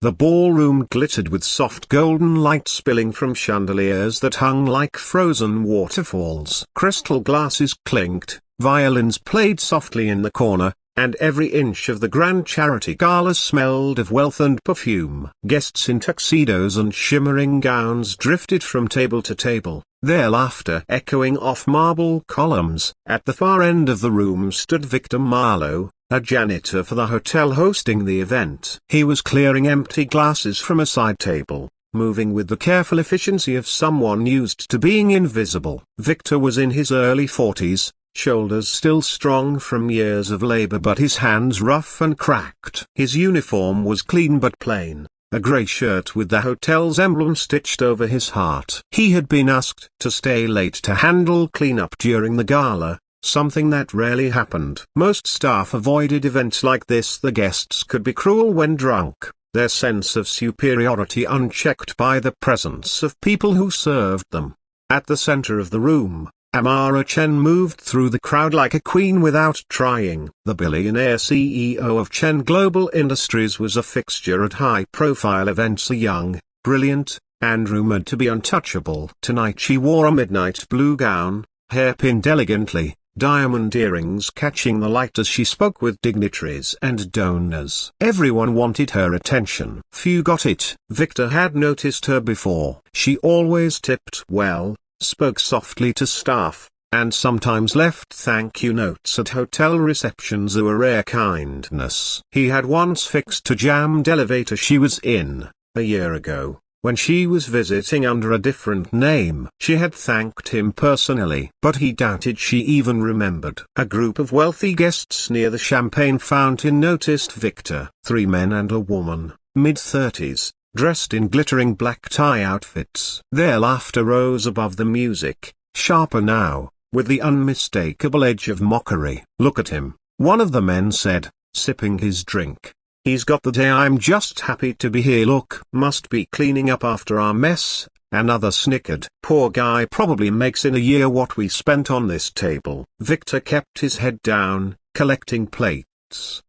The ballroom glittered with soft golden light spilling from chandeliers that hung like frozen waterfalls. Crystal glasses clinked, violins played softly in the corner, and every inch of the grand charity gala smelled of wealth and perfume. Guests in tuxedos and shimmering gowns drifted from table to table, their laughter echoing off marble columns. At the far end of the room stood Victor Marlowe, a janitor for the hotel hosting the event. He was clearing empty glasses from a side table, moving with the careful efficiency of someone used to being invisible. Victor was in his early 40s, shoulders still strong from years of labor but his hands rough and cracked. His uniform was clean but plain, a grey shirt with the hotel's emblem stitched over his heart. He had been asked to stay late to handle cleanup during the gala, something that rarely happened. Most staff avoided events like this. The guests could be cruel when drunk, their sense of superiority unchecked by the presence of people who served them. At the center of the room, Amara Chen moved through the crowd like a queen without trying. The billionaire CEO of Chen Global Industries was a fixture at high-profile events, a young, brilliant, and rumored to be untouchable. Tonight she wore a midnight blue gown, hair pinned elegantly, diamond earrings catching the light as she spoke with dignitaries and donors. Everyone wanted her attention. Few got it. Victor had noticed her before. She always tipped well, spoke softly to staff, and sometimes left thank you notes at hotel receptions, a rare kindness. He had once fixed a jammed elevator she was in, a year ago, when she was visiting under a different name. She had thanked him personally, but he doubted she even remembered. A group of wealthy guests near the champagne fountain noticed Victor. 3 men and a woman, mid-30s, dressed in glittering black tie outfits. Their laughter rose above the music, sharper now, with the unmistakable edge of mockery. "Look at him," one of the men said, sipping his drink. "He's got the day. I'm just happy to be here. Look, must be cleaning up after our mess." Another snickered. "Poor guy probably makes in a year what we spent on this table." Victor kept his head down, collecting plates.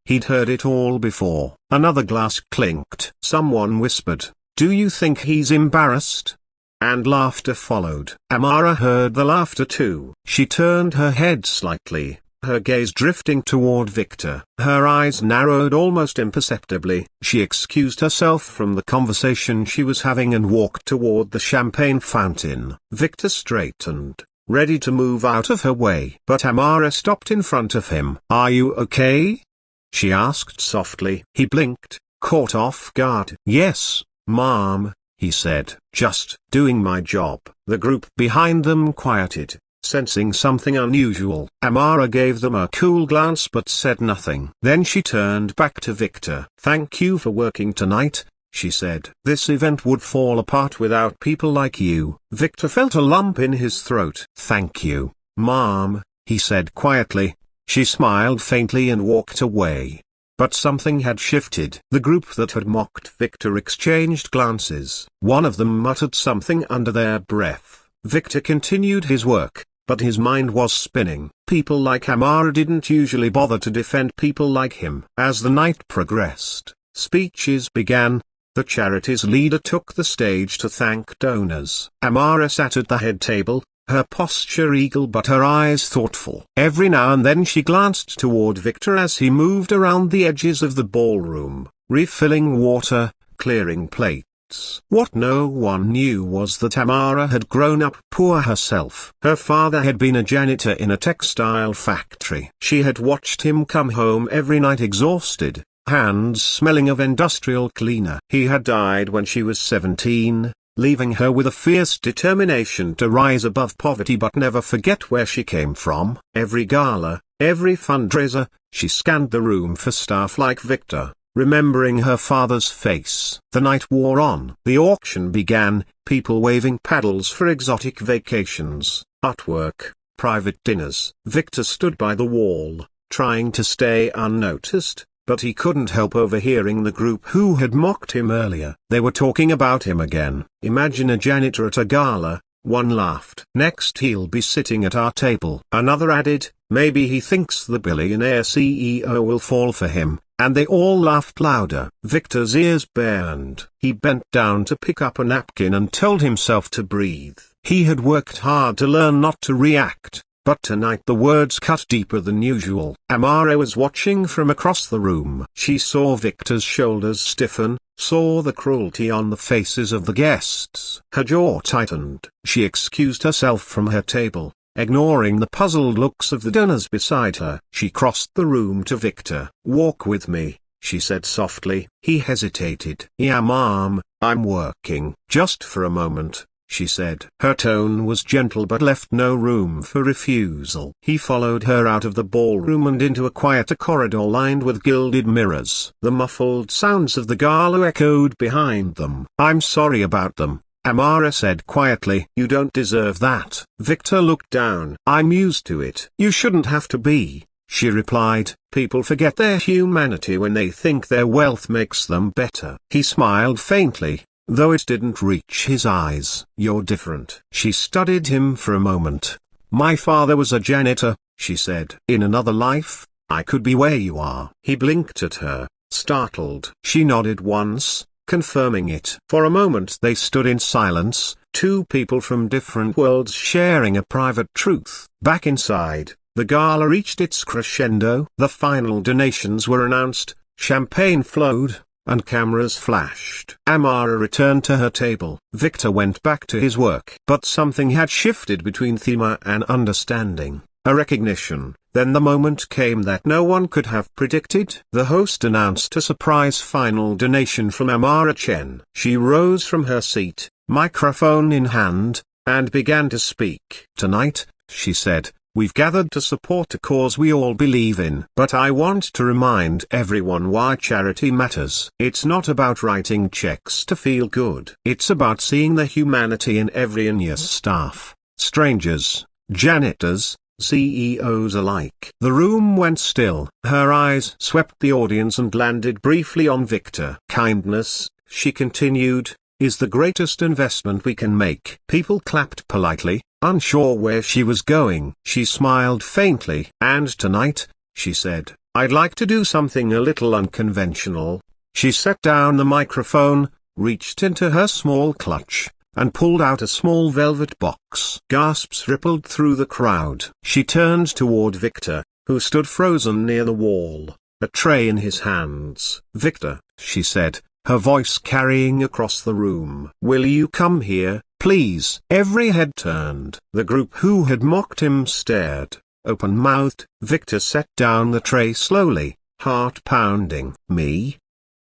He'd heard it all before. Another glass clinked. Someone whispered, "Do you think he's embarrassed?" And laughter followed. Amara heard the laughter too. She turned her head slightly, her gaze drifting toward Victor. Her eyes narrowed almost imperceptibly. She excused herself from the conversation she was having and walked toward the champagne fountain. Victor straightened, ready to move out of her way. But Amara stopped in front of him. "Are you okay?" she asked softly. He blinked, caught off guard. "Yes, Mom," he said. "Just doing my job." The group behind them quieted, sensing something unusual. Amara gave them a cool glance but said nothing. Then she turned back to Victor. "Thank you for working tonight," she said. "This event would fall apart without people like you." Victor felt a lump in his throat. "Thank you, Mom," he said quietly. She smiled faintly and walked away. But something had shifted. The group that had mocked Victor exchanged glances. One of them muttered something under their breath. Victor continued his work, but his mind was spinning. People like Amara didn't usually bother to defend people like him. As the night progressed, speeches began. The charity's leader took the stage to thank donors. Amara sat at the head table, her posture eagle but her eyes thoughtful. Every now and then she glanced toward Victor as he moved around the edges of the ballroom, refilling water, clearing plates. What no one knew was that Amara had grown up poor herself. Her father had been a janitor in a textile factory. She had watched him come home every night exhausted, hands smelling of industrial cleaner. He had died when she was 17. Leaving her with a fierce determination to rise above poverty but never forget where she came from. Every gala, every fundraiser, she scanned the room for staff like Victor, remembering her father's face. The night wore on. The auction began, people waving paddles for exotic vacations, artwork, private dinners. Victor stood by the wall, trying to stay unnoticed. But he couldn't help overhearing the group who had mocked him earlier. They were talking about him again. "Imagine a janitor at a gala," one laughed. "Next he'll be sitting at our table." Another added, "Maybe he thinks the billionaire CEO will fall for him." and they all laughed louder. Victor's ears burned. He bent down to pick up a napkin and told himself to breathe. He had worked hard to learn not to react, but tonight the words cut deeper than usual. Amara was watching from across the room. She saw Victor's shoulders stiffen, saw the cruelty on the faces of the guests. Her jaw tightened. She excused herself from her table, ignoring the puzzled looks of the donors beside her. She crossed the room to Victor. "Walk with me," she said softly. He hesitated. "Yeah, Mom, I'm working." "Just for a moment," she said. Her tone was gentle but left no room for refusal. He followed her out of the ballroom and into a quieter corridor lined with gilded mirrors. The muffled sounds of the gala echoed behind them. "I'm sorry about them," Amara said quietly. "You don't deserve that." Victor looked down. "I'm used to it." "You shouldn't have to be," she replied. "People forget their humanity when they think their wealth makes them better." He smiled faintly, though it didn't reach his eyes. "You're different." She studied him for a moment. "My father was a janitor," she said. "In another life, I could be where you are." He blinked at her, startled. She nodded once, confirming it. For a moment they stood in silence, two people from different worlds sharing a private truth. Back inside, the gala reached its crescendo. The final donations were announced, champagne flowed, and cameras flashed. Amara returned to her table. Victor went back to his work. But something had shifted between Thema and understanding, a recognition. Then the moment came that no one could have predicted. The host announced a surprise final donation from Amara Chen. She rose from her seat, microphone in hand, and began to speak. "Tonight," she said, "we've gathered to support a cause we all believe in. But I want to remind everyone why charity matters. It's not about writing checks to feel good. It's about seeing the humanity in every INEOS staff, strangers, janitors, CEOs alike." The room went still. Her eyes swept the audience and landed briefly on Victor. "Kindness," she continued, "is the greatest investment we can make." People clapped politely, unsure where she was going. She smiled faintly. "And tonight," she said, "I'd like to do something a little unconventional." She set down the microphone, reached into her small clutch, and pulled out a small velvet box. Gasps rippled through the crowd. She turned toward Victor, who stood frozen near the wall, a tray in his hands. "Victor," she said, her voice carrying across the room. "Will you come here, please?" Every head turned. The group who had mocked him stared, open-mouthed. Victor set down the tray slowly, heart pounding. "Me?"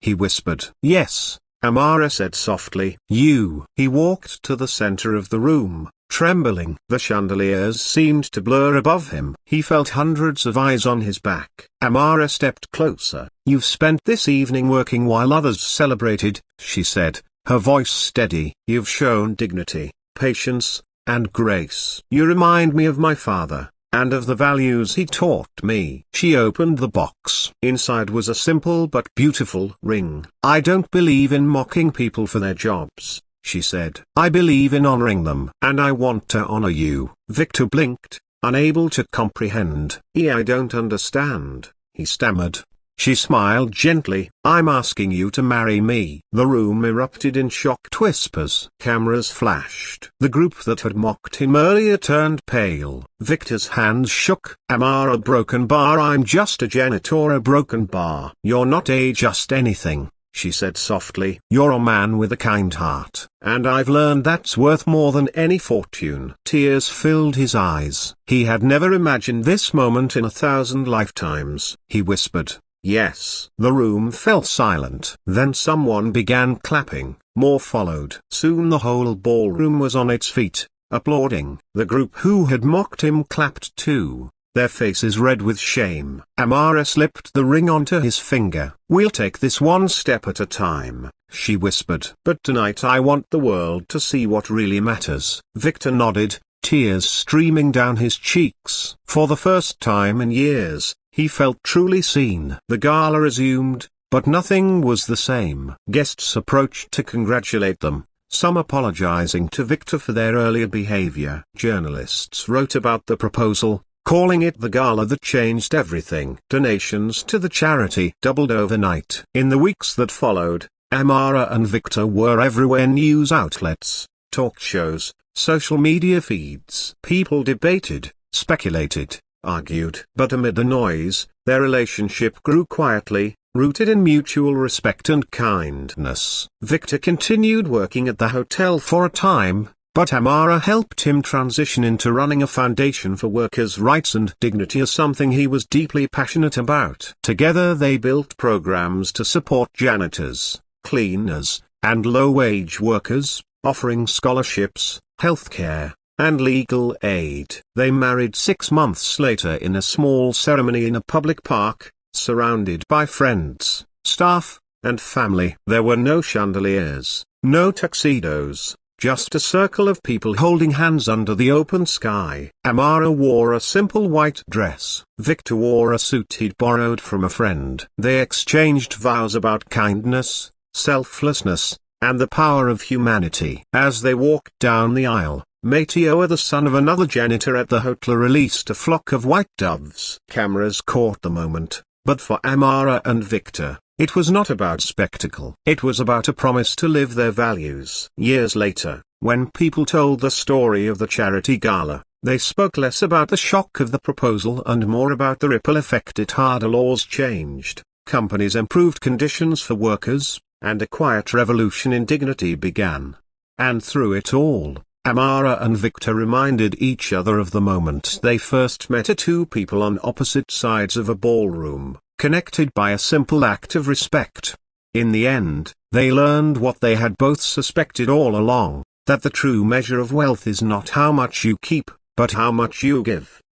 he whispered. "Yes," Amara said softly. "You." He walked to the center of the room, trembling. The chandeliers seemed to blur above him. He felt hundreds of eyes on his back. Amara stepped closer. "You've spent this evening working while others celebrated," she said, her voice steady. "You've shown dignity, patience, and grace. You remind me of my father, and of the values he taught me." She opened the box. Inside was a simple but beautiful ring. "I don't believe in mocking people for their jobs," she said. "I believe in honoring them. And I want to honor you." Victor blinked, unable to comprehend. I don't understand," he stammered. She smiled gently. "I'm asking you to marry me." The room erupted in shocked whispers. Cameras flashed. The group that had mocked him earlier turned pale. Victor's hands shook. "Amara broken bar, I'm just a janitor, a broken bar." "You're not a just anything," she said softly. "You're a man with a kind heart. And I've learned that's worth more than any fortune." Tears filled his eyes. He had never imagined this moment in 1,000 lifetimes. He whispered, "Yes." The room fell silent. Then someone began clapping. More followed. Soon the whole ballroom was on its feet, applauding. The group who had mocked him clapped too, their faces red with shame. Amara slipped the ring onto his finger. "We'll take this one step at a time," she whispered. "But tonight I want the world to see what really matters." Victor nodded, tears streaming down his cheeks. For the first time in years, he felt truly seen. The gala resumed, but nothing was the same. Guests approached to congratulate them, some apologizing to Victor for their earlier behavior. Journalists wrote about the proposal, calling it the gala that changed everything. Donations to the charity doubled overnight. In the weeks that followed, Amara and Victor were everywhere: news outlets, talk shows, social media feeds. People debated, speculated, argued. But amid the noise, their relationship grew quietly, rooted in mutual respect and kindness. Victor continued working at the hotel for a time, but Amara helped him transition into running a foundation for workers' rights and dignity, as something he was deeply passionate about. Together they built programs to support janitors, cleaners, and low-wage workers, offering scholarships, healthcare, and legal aid. They married 6 months later in a small ceremony in a public park, surrounded by friends, staff, and family. There were no chandeliers, no tuxedos, just a circle of people holding hands under the open sky. Amara wore a simple white dress. Victor wore a suit he'd borrowed from a friend. They exchanged vows about kindness, selflessness, and the power of humanity. As they walked down the aisle, Mateo, the son of another janitor at the hotel, released a flock of white doves. Cameras caught the moment, but for Amara and Victor, it was not about spectacle. It was about a promise to live their values. Years later, when people told the story of the charity gala, they spoke less about the shock of the proposal and more about the ripple effect it had. Laws changed, companies improved conditions for workers, and a quiet revolution in dignity began. And through it all, Amara and Victor reminded each other of the moment they first met, two people on opposite sides of a ballroom, connected by a simple act of respect. In the end, they learned what they had both suspected all along, that the true measure of wealth is not how much you keep, but how much you give.